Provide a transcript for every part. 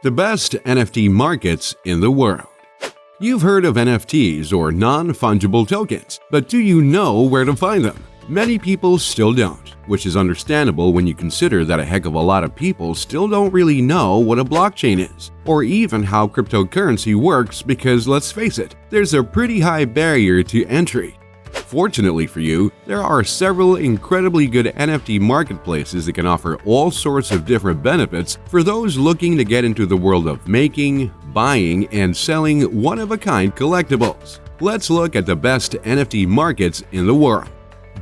The best NFT markets in the world. You've heard of NFTs or non-fungible tokens, but do you know where to find them? Many people still don't, which is understandable when you consider that a heck of a lot of people still don't really know what a blockchain is, or even how cryptocurrency works because, let's face it, there's a pretty high barrier to entry. Fortunately for you, there are several incredibly good NFT marketplaces that can offer all sorts of different benefits for those looking to get into the world of making, buying, and selling one-of-a-kind collectibles. Let's look at the best NFT markets in the world.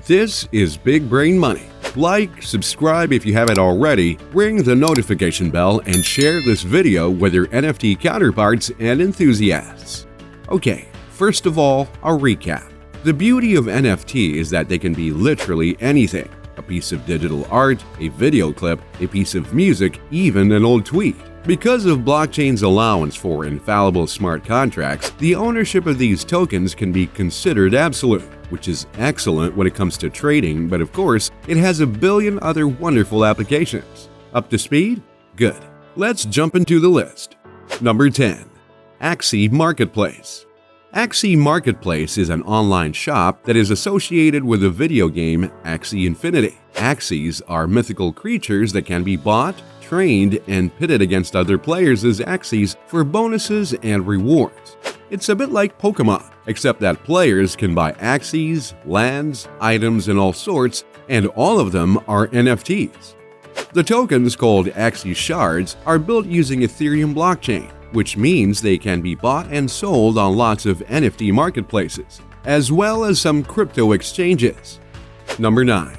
This is Big Brain Money. Like, subscribe if you haven't already, ring the notification bell, and share this video with your NFT counterparts and enthusiasts. Okay, first of all, a recap. The beauty of NFT is that they can be literally anything: a piece of digital art, a video clip, a piece of music, even an old tweet. Because of blockchain's allowance for infallible smart contracts, the ownership of these tokens can be considered absolute, which is excellent when it comes to trading, but of course, it has a billion other wonderful applications. Up to speed? Good. Let's jump into the list. Number 10. Axie Marketplace. Axie Marketplace is an online shop that is associated with the video game Axie Infinity. Axies are mythical creatures that can be bought, trained, and pitted against other players as Axies for bonuses and rewards. It's a bit like Pokemon, except that players can buy Axies, lands, items, and all sorts, and all of them are NFTs. The tokens, called Axie Shards, are built using Ethereum blockchain, which means they can be bought and sold on lots of NFT marketplaces, as well as some crypto exchanges. Number 9.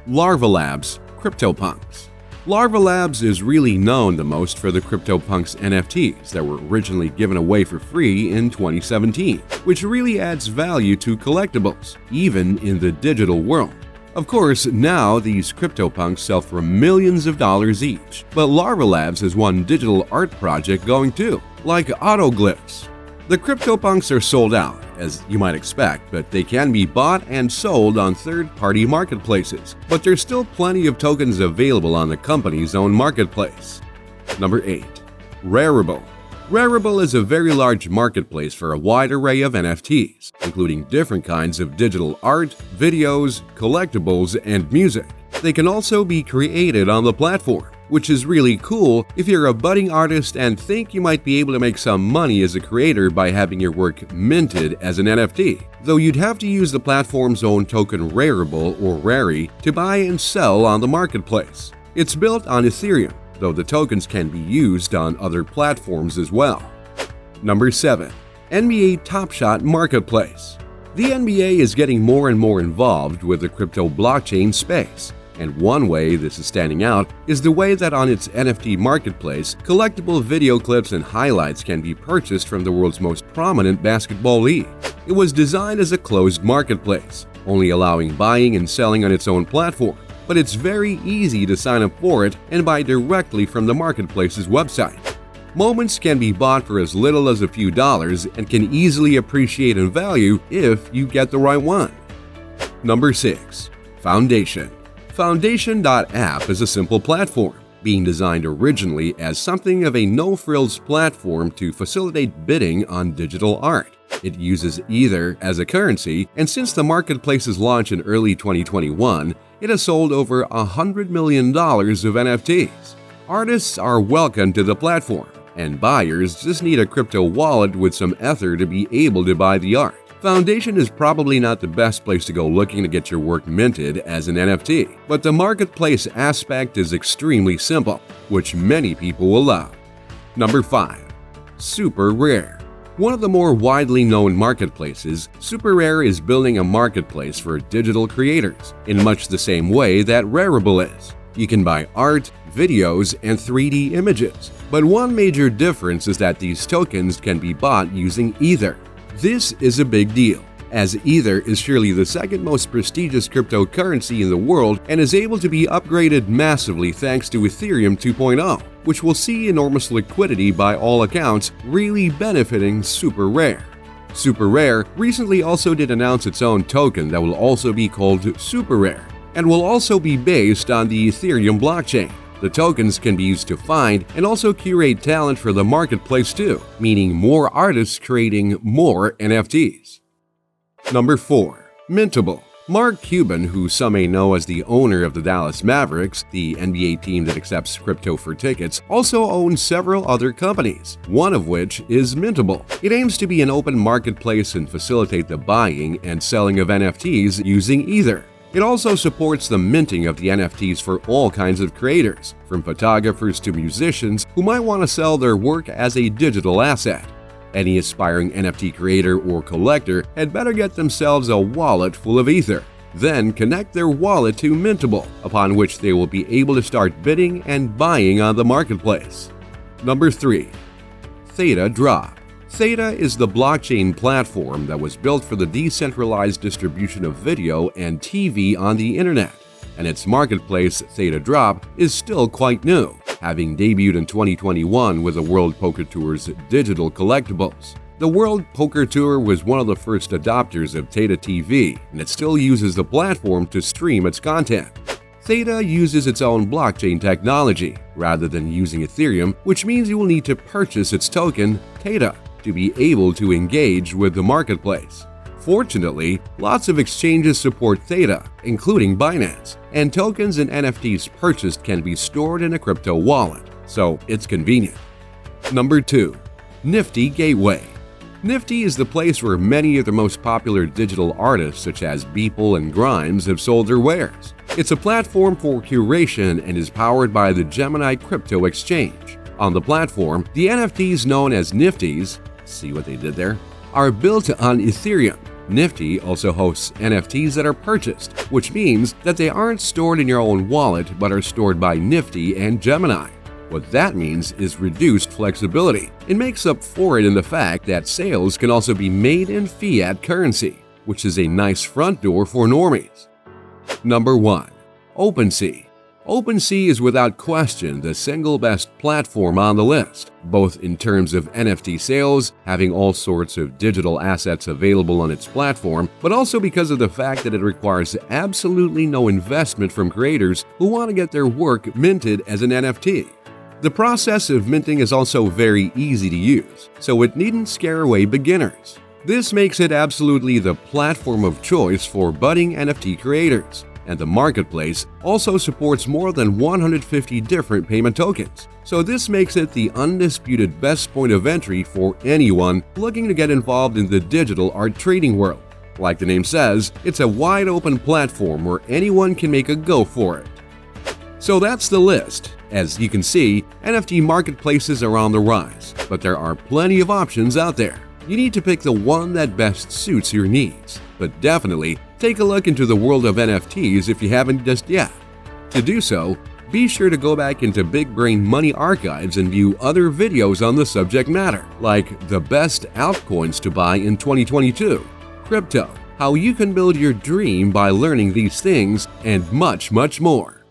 Larva Labs CryptoPunks. Larva Labs is really known the most for the CryptoPunks NFTs that were originally given away for free in 2017, which really adds value to collectibles, even in the digital world. Of course, now these CryptoPunks sell for millions of dollars each, but Larva Labs has one digital art project going too, like Autoglyphs. The CryptoPunks are sold out, as you might expect, but they can be bought and sold on third-party marketplaces, but there's still plenty of tokens available on the company's own marketplace. Number 8. Rarible. Rarible is a very large marketplace for a wide array of NFTs, including different kinds of digital art, videos, collectibles, and music. They can also be created on the platform, which is really cool if you're a budding artist and think you might be able to make some money as a creator by having your work minted as an NFT, though you'd have to use the platform's own token Rarible or Rari to buy and sell on the marketplace. It's built on Ethereum, though the tokens can be used on other platforms as well. Number 7. NBA Top Shot Marketplace. The NBA is getting more and more involved with the crypto blockchain space, and one way this is standing out is the way that on its NFT marketplace, collectible video clips and highlights can be purchased from the world's most prominent basketball league. It was designed as a closed marketplace, only allowing buying and selling on its own platform, but it's very easy to sign up for it and buy directly from the marketplace's website. Moments can be bought for as little as a few dollars and can easily appreciate in value if you get the right one. Number 6. Foundation. Foundation.app is a simple platform, being designed originally as something of a no-frills platform to facilitate bidding on digital art. It uses Ether as a currency, and since the marketplace's launch in early 2021, it has sold over $100 million of NFTs. Artists are welcome to the platform, and buyers just need a crypto wallet with some Ether to be able to buy the art. Foundation is probably not the best place to go looking to get your work minted as an NFT, but the marketplace aspect is extremely simple, which many people will love. Number 5. Super Rare. One of the more widely known marketplaces, Super Rare is building a marketplace for digital creators, in much the same way that Rarible is. You can buy art, videos, and 3D images, but one major difference is that these tokens can be bought using Ether. This is a big deal, as Ether is surely the second most prestigious cryptocurrency in the world and is able to be upgraded massively thanks to Ethereum 2.0, which will see enormous liquidity by all accounts, really benefiting Super Rare. Super Rare recently also did announce its own token that will also be called Super Rare, and will also be based on the Ethereum blockchain. The tokens can be used to find and also curate talent for the marketplace too, meaning more artists creating more NFTs. Number 4. Mintable. Mark Cuban, who some may know as the owner of the Dallas Mavericks, the NBA team that accepts crypto for tickets, also owns several other companies, one of which is Mintable. It aims to be an open marketplace and facilitate the buying and selling of NFTs using Ether. It also supports the minting of the NFTs for all kinds of creators, from photographers to musicians who might want to sell their work as a digital asset. Any aspiring NFT creator or collector had better get themselves a wallet full of Ether, then connect their wallet to Mintable, upon which they will be able to start bidding and buying on the marketplace. Number 3. Theta Drop. Theta is the blockchain platform that was built for the decentralized distribution of video and TV on the internet, and its marketplace, Theta Drop, is still quite new, having debuted in 2021 with the World Poker Tour's digital collectibles. The World Poker Tour was one of the first adopters of Theta TV, and it still uses the platform to stream its content. Theta uses its own blockchain technology, rather than using Ethereum, which means you will need to purchase its token, Theta, to be able to engage with the marketplace. Fortunately, lots of exchanges support Theta, including Binance, and tokens and NFTs purchased can be stored in a crypto wallet, so it's convenient. Number 2. Nifty Gateway. Nifty is the place where many of the most popular digital artists such as Beeple and Grimes have sold their wares. It's a platform for curation and is powered by the Gemini Crypto Exchange. On the platform, the NFTs known as Nifties, see what they did there, are built on Ethereum. Nifty also hosts NFTs that are purchased, which means that they aren't stored in your own wallet but are stored by Nifty and Gemini. What that means is reduced flexibility. It makes up for it in the fact that sales can also be made in fiat currency, which is a nice front door for normies. Number 1. OpenSea. OpenSea is without question the single best platform on the list, both in terms of NFT sales, having all sorts of digital assets available on its platform, but also because of the fact that it requires absolutely no investment from creators who want to get their work minted as an NFT. The process of minting is also very easy to use, so it needn't scare away beginners. This makes it absolutely the platform of choice for budding NFT creators. And the marketplace also supports more than 150 different payment tokens. So this makes it the undisputed best point of entry for anyone looking to get involved in the digital art trading world. Like the name says, it's a wide open platform where anyone can make a go for it. So that's the list. As you can see, NFT marketplaces are on the rise, but there are plenty of options out there. You need to pick the one that best suits your needs, but definitely take a look into the world of NFTs if you haven't just yet. To do so, be sure to go back into Big Brain Money archives and view other videos on the subject matter, like the best altcoins to buy in 2022, crypto, how you can build your dream by learning these things, and much, much more.